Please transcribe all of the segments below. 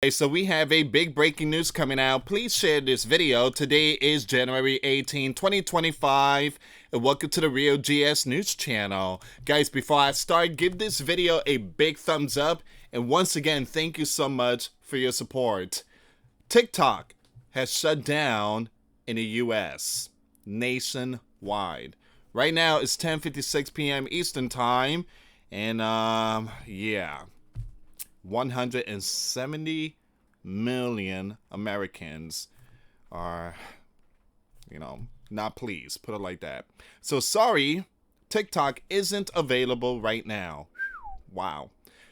Okay, so we have a big breaking news coming out. Please share this video. Today is January 18, 2025, and welcome to the Real GS News channel. Guys, before I start, give this video a big thumbs up, and once again, thank you so much for your support. TikTok has shut down in the US, nationwide. Right now, it's 10:56 p.m. Eastern Time, and yeah. 170 million Americans are, not pleased, put it like that. So sorry, TikTok isn't available right now. Wow.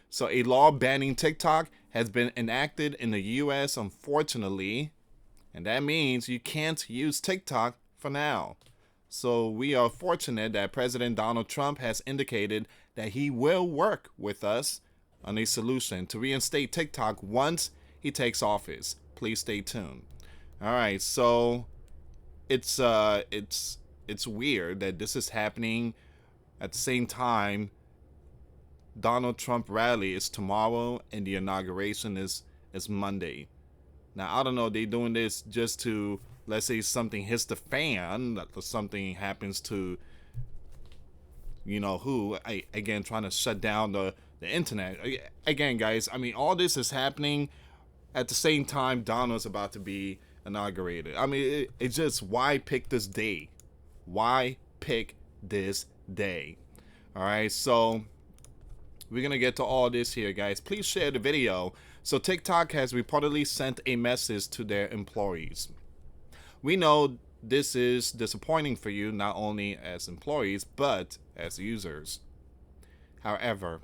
So a law banning TikTok has been enacted in the US, unfortunately, and that means you can't use TikTok for now. So we are fortunate that President Donald Trump has indicated that he will work with us on a solution to reinstate TikTok once he takes office. Please stay tuned. All right, so it's weird that this is happening at the same time. Donald Trump rally is tomorrow and the inauguration is Monday. Now I don't know, they doing this just to, let's say something hits the fan, or something happens to who, again, trying to shut down the internet. Again, guys, I mean, all this is happening at the same time Donald's about to be inaugurated. I mean, it's just, why pick this day? Why pick this day? All right, so we're going to get to all this here, guys. Please share the video. So TikTok has reportedly sent a message to their employees. We know this is disappointing for you, not only as employees, but as users. However,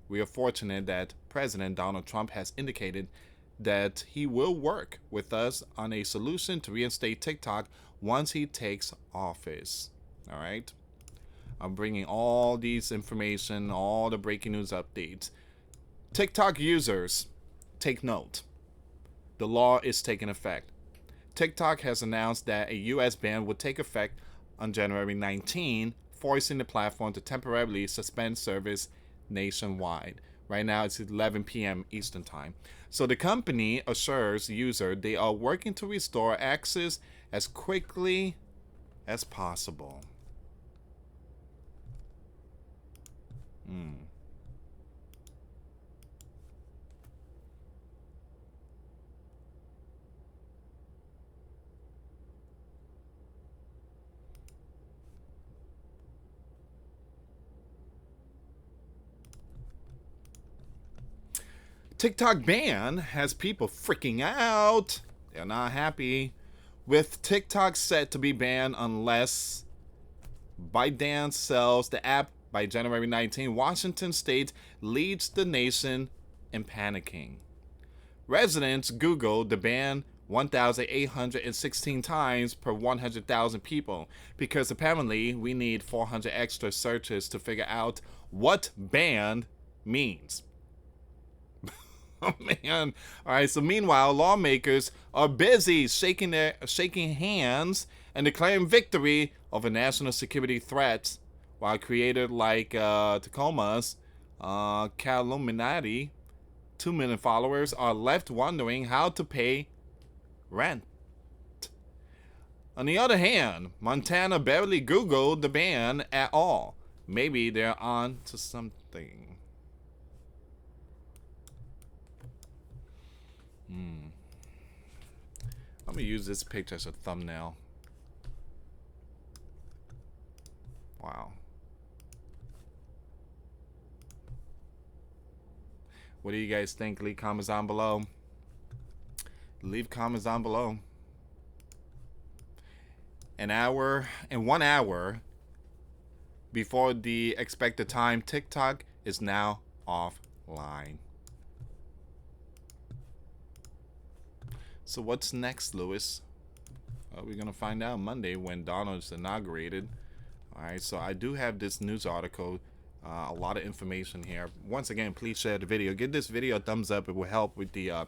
we are fortunate that President Donald Trump has indicated that he will work with us on a solution to reinstate TikTok once he takes office. All right? I'm bringing all these information, all the breaking news updates. TikTok users, take note. The law is taking effect. TikTok has announced that a US ban would take effect on January 19, forcing the platform to temporarily suspend service nationwide. Right now it's 11 p.m. Eastern Time. So the company assures users they are working to restore access as quickly as possible. TikTok ban has people freaking out. They're not happy. With TikTok set to be banned unless ByteDance sells the app by January 19, Washington State leads the nation in panicking. Residents Googled the ban 1,816 times per 100,000 people because apparently we need 400 extra searches to figure out what banned means. Oh man. All right, so meanwhile, lawmakers are busy shaking hands and declaring victory over national security threats, while creators like Tacoma's Lemon8, 2 million followers, are left wondering how to pay rent. On the other hand, Montana barely Googled the ban at all. Maybe they're on to something. Let me use this picture as a thumbnail. Wow. What do you guys think? Leave comments down below. Leave comments down below. In 1 hour before the expected time, TikTok is now offline. So what's next, Lewis? We're going to find out Monday when Donald's inaugurated. All right, so I do have this news article, a lot of information here. Once again, please share the video. Give this video a thumbs up. It will help with the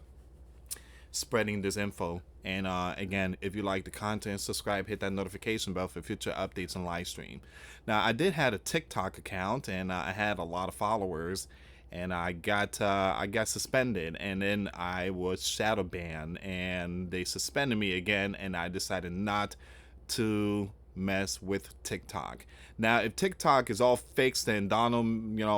spreading this info. And again, if you like the content, subscribe, hit that notification bell for future updates and live stream. Now, I did have a TikTok account, and I had a lot of followers. and I got suspended, and then I was shadow banned, and they suspended me again, and I decided not to mess with TikTok. Now, if TikTok is all fixed and Donald,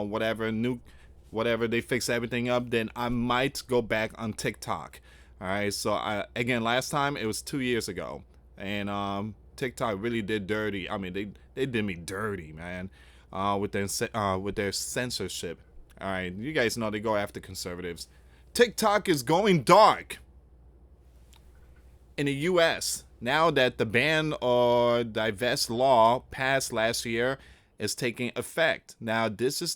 whatever they fix everything up, then I might go back on TikTok. All right. So again, last time it was 2 years ago, and TikTok really did dirty. I mean, they did me dirty, man, with their censorship. All right, you guys know they go after conservatives. TikTok is going dark in the U.S. now that the ban or divest law passed last year is taking effect. Now, this is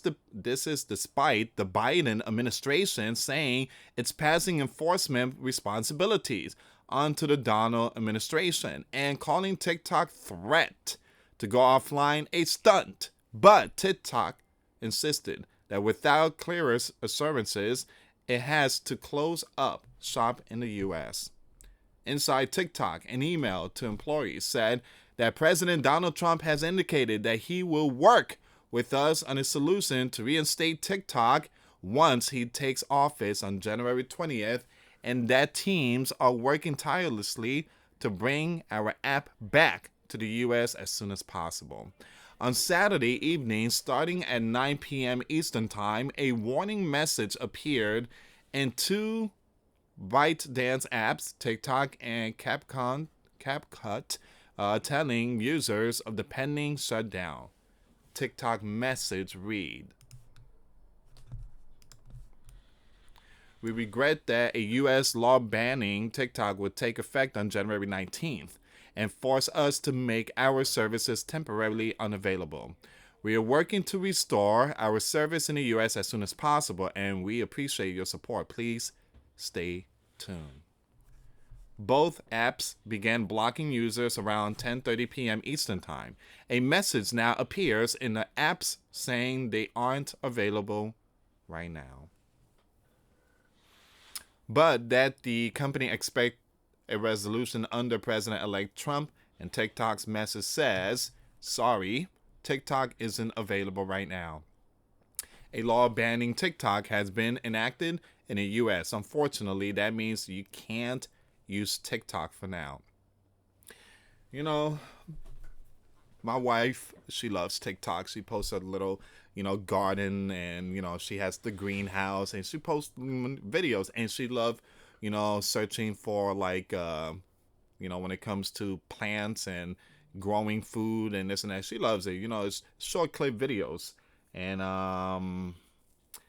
despite the Biden administration saying it's passing enforcement responsibilities onto the Donald administration and calling TikTok threat to go offline a stunt. But TikTok insisted that without clearer assurances, it has to close up shop in the U.S. Inside TikTok, an email to employees said that President Donald Trump has indicated that he will work with us on a solution to reinstate TikTok once he takes office on January 20th, and that teams are working tirelessly to bring our app back to the U.S. as soon as possible. On Saturday evening, starting at 9 p.m. Eastern Time, a warning message appeared in two ByteDance apps, TikTok and CapCut, telling users of the pending shutdown. TikTok message read: "We regret that a U.S. law banning TikTok would take effect on January 19th and force us to make our services temporarily unavailable. We are working to restore our service in the U.S. as soon as possible, and we appreciate your support. Please stay tuned." Both apps began blocking users around 10:30 p.m. Eastern Time. A message now appears in the apps saying they aren't available right now, but that the company expects a resolution under President-elect Trump, and TikTok's message says, "Sorry, TikTok isn't available right now." A law banning TikTok has been enacted in the U.S. Unfortunately, that means you can't use TikTok for now. You know, my wife, she loves TikTok. She posts a little, garden, and, she has the greenhouse, and she posts videos, and she loves, searching for, like, when it comes to plants and growing food and this and that. She loves it. It's short clip videos. And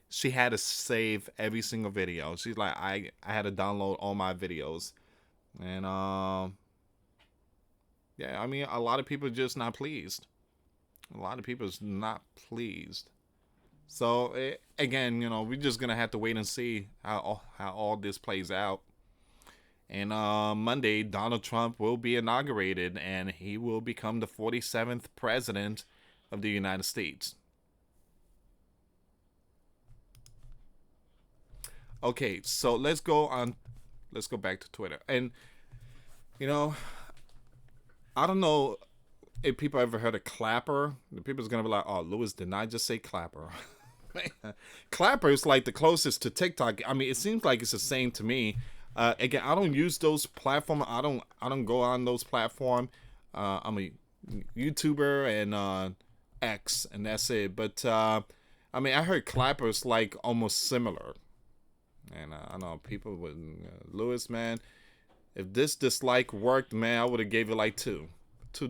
she had to save every single video. She's like, I had to download all my videos. And yeah, I mean, a lot of people are just not pleased. A lot of people is not pleased. So again, we're just gonna have to wait and see how all this plays out. And Monday, Donald Trump will be inaugurated, and he will become the 47th president of the United States. Okay, so let's go back to Twitter. And I don't know if people ever heard of Clapper. The people's gonna be like, "Oh, Lewis did not just say Clapper." Clapper is like the closest to TikTok. I mean, it seems like it's the same to me. Again, I don't use those platforms. I don't go on those platforms. I'm a YouTuber and X, and that's it. But I mean, I heard Clapper is like almost similar. And I know people with Lewis, man. If this dislike worked, man, I would have gave it like two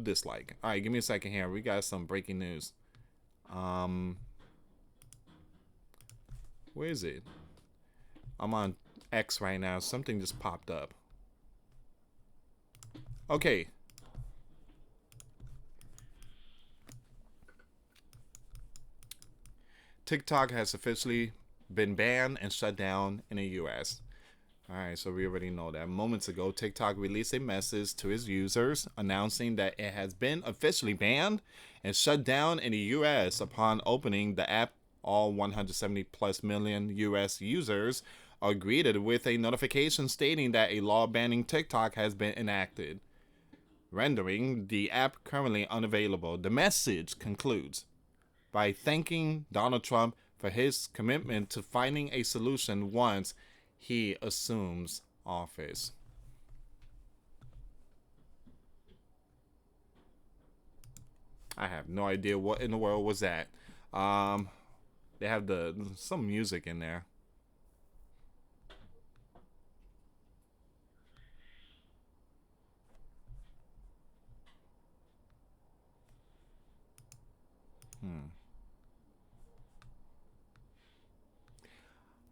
dislike. All right, give me a second here. We got some breaking news. Where is it? I'm on X right now. Something just popped up. Okay. TikTok has officially been banned and shut down in the U.S. Alright, so we already know that. Moments ago, TikTok released a message to its users announcing that it has been officially banned and shut down in the U.S. Upon opening the app, all 170 plus million U.S. users are greeted with a notification stating that a law banning TikTok has been enacted, rendering the app currently unavailable. The message concludes by thanking Donald Trump for his commitment to finding a solution once he assumes office. I have no idea what in the world was that. They have some music in there.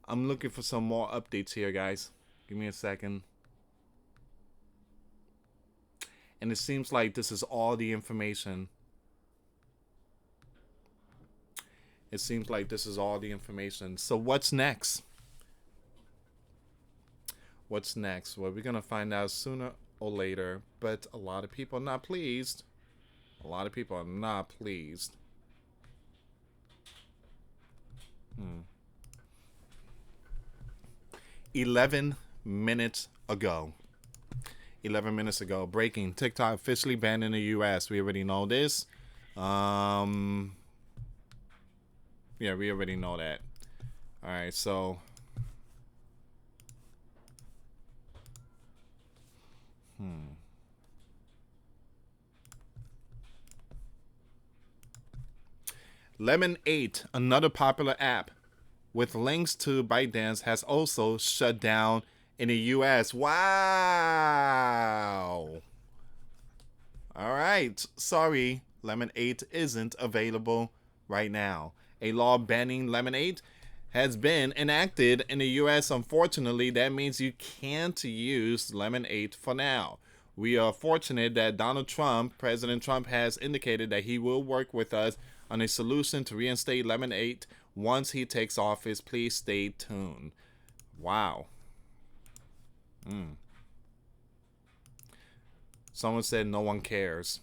I'm looking for some more updates here, guys. Give me a second. And it seems like this is all the information. It seems like this is all the information. So what's next? What's next? Well, we're going to find out sooner or later. But a lot of people are not pleased. A lot of people are not pleased. 11 minutes ago. 11 minutes ago. Breaking. TikTok officially banned in the US. We already know this. Yeah, we already know that. Alright, so. Lemon8, another popular app with links to ByteDance, has also shut down in the US. Wow. Alright, sorry, Lemon8 isn't available right now. A law banning Lemon8 has been enacted in the US. Unfortunately, that means you can't use Lemon8 for now. We are fortunate that President Trump, has indicated that he will work with us on a solution to reinstate Lemon8 once he takes office. Please stay tuned. Wow. Someone said no one cares.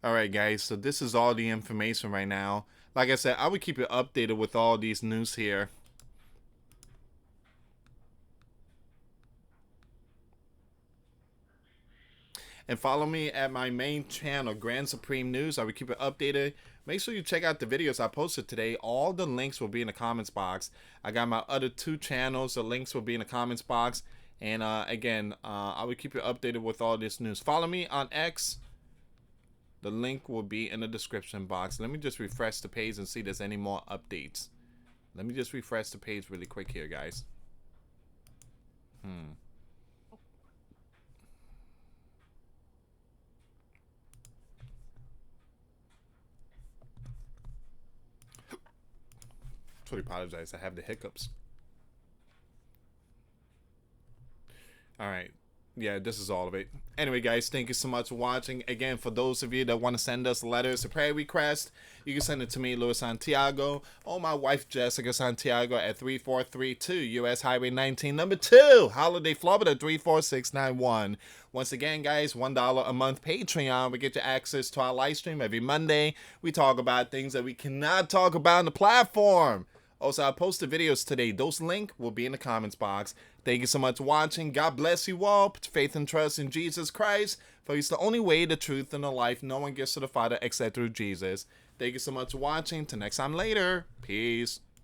Alright guys, so this is all the information right now. Like I said, I would keep you updated with all these news here. And follow me at my main channel, Grand Supreme News. I will keep it updated. Make sure you check out the videos I posted today. All the links will be in the comments box. I got my other 2 channels. The links will be in the comments box. And again, I will keep you updated with all this news. Follow me on X. The link will be in the description box. Let me just refresh the page and see if there's any more updates. Let me just refresh the page really quick here, guys. Truly apologize. I have the hiccups. Alright. Yeah, this is all of it. Anyway, guys, thank you so much for watching. Again, for those of you that want to send us letters or prayer requests, you can send it to me, US Santiago, or my wife, Jessica Santiago, at 3432 US Highway 19, number 2, Holiday, Florida, 34691. Once again, guys, $1 a month Patreon. We get you access to our live stream every Monday. We talk about things that we cannot talk about on the platform. Also, I posted videos today. Those links will be in the comments box. Thank you so much for watching. God bless you all. Put faith and trust in Jesus Christ, for He's the only way, the truth, and the life. No one gets to the Father except through Jesus. Thank you so much for watching. Till next time later. Peace.